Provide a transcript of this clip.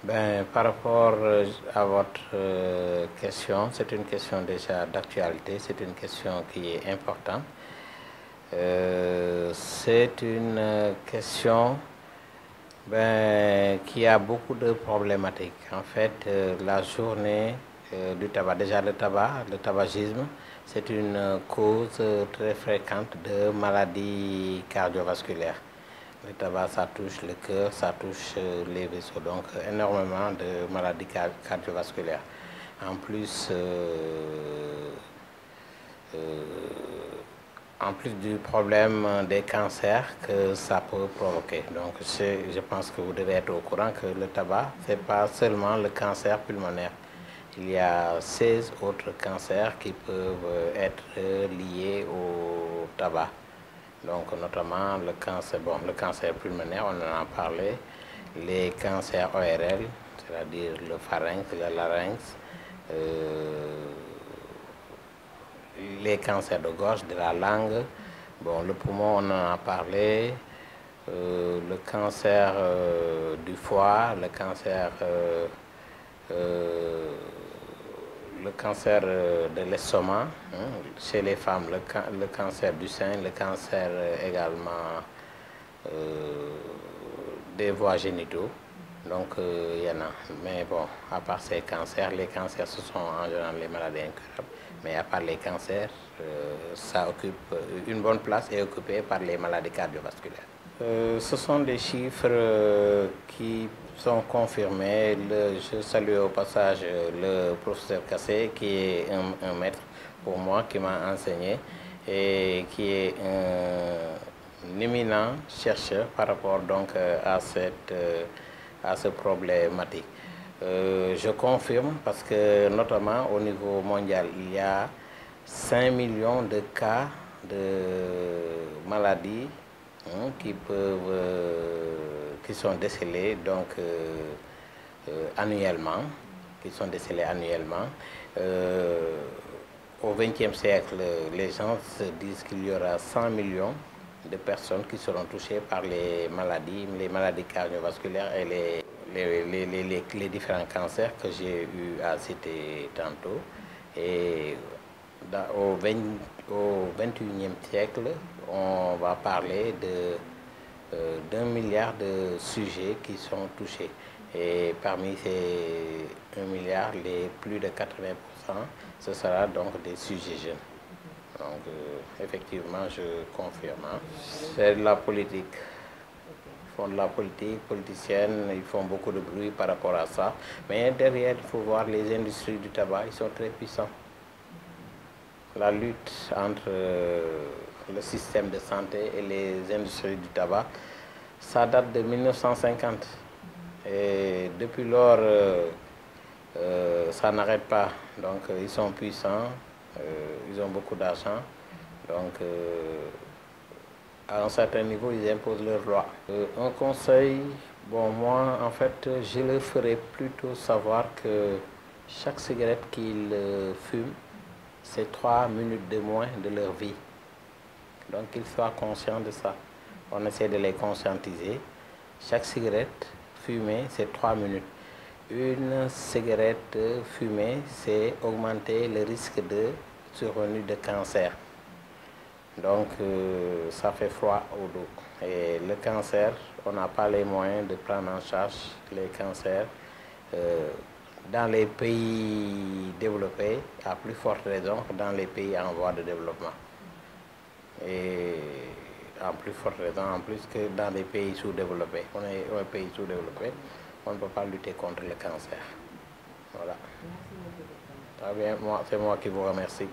Ben, par rapport à votre question, c'est une question déjà d'actualité, c'est une question qui est importante. C'est une question qui a beaucoup de problématiques. En fait, la journée du tabac, déjà le tabac, le tabagisme, c'est une cause très fréquente de maladies cardiovasculaires. Le tabac, ça touche le cœur, ça touche les vaisseaux, donc énormément de maladies cardiovasculaires. En plus, en plus du problème des cancers que ça peut provoquer. Donc, je pense que vous devez être au courant que le tabac, ce n'est pas seulement le cancer pulmonaire. Il y a 16 autres cancers qui peuvent être liés au tabac. Donc, notamment le cancer pulmonaire, on en a parlé, les cancers ORL, c'est-à-dire le pharynx, le larynx, les cancers de gorge, de la langue, le poumon, on en a parlé, le cancer du foie, le cancer de l'estomac, chez les femmes, le cancer du sein, le cancer également des voies génitaux. Donc, il y en a. Mais bon, à part ces cancers, les cancers, ce sont en général les maladies incurables. Mais à part les cancers, ça occupe une bonne place est occupée par les maladies cardiovasculaires. Ce sont des chiffres qui sont confirmés. Je salue au passage le professeur Kassé, qui est un maître pour moi, qui m'a enseigné et qui est un éminent chercheur par rapport donc à ce problématique. Je confirme parce que notamment au niveau mondial, il y a 5 millions de cas de maladies qui sont décelés donc annuellement, au XXe siècle, les gens se disent qu'il y aura 100 millions de personnes qui seront touchées par les maladies cardiovasculaires et les différents cancers que j'ai eu à citer tantôt. Et au XXIe siècle, on va parler d'1 milliard de sujets qui sont touchés. Et parmi ces 1 milliard, les plus de 80%, ce sera donc des sujets jeunes. Donc, effectivement, je confirme. C'est de la politique. Ils font de la politique politicienne, ils font beaucoup de bruit par rapport à ça. Mais derrière, il faut voir les industries du tabac, ils sont très puissants. La lutte entre le système de santé et les industries du tabac, ça date de 1950. Et depuis lors, ça n'arrête pas. Donc, ils sont puissants, ils ont beaucoup d'argent. Donc, à un certain niveau, ils imposent leurs lois. Un conseil, moi, en fait, je leur ferais plutôt savoir que chaque cigarette qu'ils fument, c'est 3 minutes de moins de leur vie. Donc, qu'ils soient conscients de ça. On essaie de les conscientiser. Chaque cigarette fumée, c'est 3 minutes. Une cigarette fumée, c'est augmenter le risque de survenue de cancer. Donc, ça fait froid au dos. Et le cancer, on n'a pas les moyens de prendre en charge les cancers. Dans les pays développés, à plus forte raison que dans les pays en voie de développement. Et en plus forte raison, en plus que dans les pays sous-développés. On est un pays sous-développé, on ne peut pas lutter contre le cancer. Voilà. Très bien, c'est moi qui vous remercie.